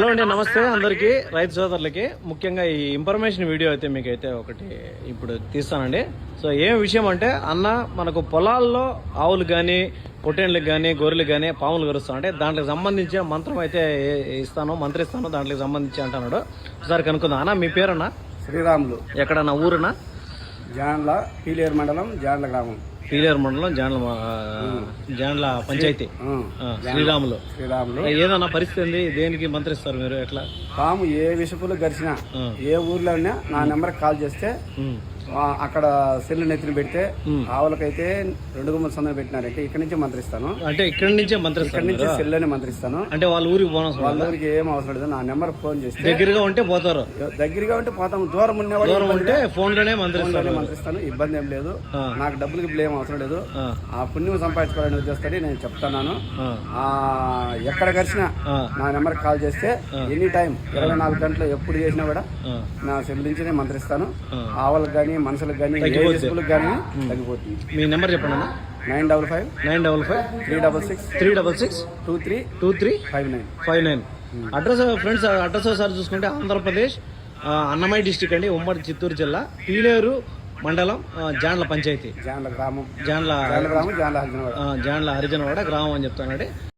అండి, నమస్తే అందరికీ, రైతు సోదరులకి. ముఖ్యంగా ఈ ఇన్ఫర్మేషన్ వీడియో అయితే మీకైతే ఒకటి ఇప్పుడు తీస్తానండి. సో ఏం విషయం అంటే, అన్న మనకు పొలాల్లో ఆవులు కానీ పొట్టేళ్ళకి కానీ గొర్రెలకు కానీ పాములు కరుస్తాం అంటే దాంట్లోకి సంబంధించిన మంత్రం అయితే మంత్రిస్తాను దాంట్లోకి సంబంధించి అంటున్నాడు. ఒకసారి కనుక్కుందాం. అన్న మీ పేరన్నా? శ్రీరాములు. ఎక్కడన్నా ఊరునా? జాండ్ల పీలేరు మండలం, జాండ్ల గ్రామం. పీలేరు మండలం, జాండ్ల పంచాయతీ. శ్రీరాములు. ఏదన్నా పరిస్థితి ఉంది, దేనికి మంత్రిస్తారు మీరు? ఎట్లా? పాము ఏ విషపులు గడిచినా ఏ ఊర్లో ఉన్నా నా నెంబర్కి కాల్ చేస్తే అక్కడ సెల్లు నెత్తిని పెడితే ఆవులకైతే 2 గుమ్మల సందం పెట్టినారంటే ఇక్కడ నుంచి మంత్రిస్తాను. అంటే ఇక్కడ నుంచే మంత్రిస్తాను, ఇక్కడ నుంచి సెల్లుని మంత్రిస్తాను. అంటే వాళ్ళ ఊరికి పోను, వాళ్ళ ఊరికి ఏం అవసరం లేదు. నా నెంబర్ ఫోన్ చేస్తే దగ్గరగా ఉంటే పోతారు, దగ్గరగా ఉంటే పోతాము. దూరం ఉంటే ఫోన్ లోనే మంత్రిస్తాను. ఇబ్బంది ఏం లేదు. నాకు డబ్బులకి బ్లేమ్ అవసరం లేదు. ఆ పుణ్యం సంపాదించుకోవాలని ఉద్దేశంతో నేను చెప్తున్నాను. ఎక్కడ కలిసినా నా నెంబర్కి కాల్ చేస్తే ఎనీ టైం 24 గంటలు ఎప్పుడు చేసినా కూడా నా సెల్ నుంచి నేను మంత్రిస్తాను. ఆవులకు కానీ మనుషులకు కానీ కానీ తగ్గిపోతుంది. మీ నెంబర్ చెప్పండి అన్న. 955-366-2359. అడ్రస్ ఫ్రెండ్స్, అడ్రస్ ఒకసారి చూసుకుంటే ఆంధ్రప్రదేశ్ అన్నమయ్య డిస్టిక్ అండి, ఉమ్మడి చిత్తూరు జిల్లా, పీలేరు మండలం, జాండ్ల పంచాయతీ, జాండ్ల గ్రామం, జాండ్ల హరిజనవాడ గ్రామం అని చెప్తానండి.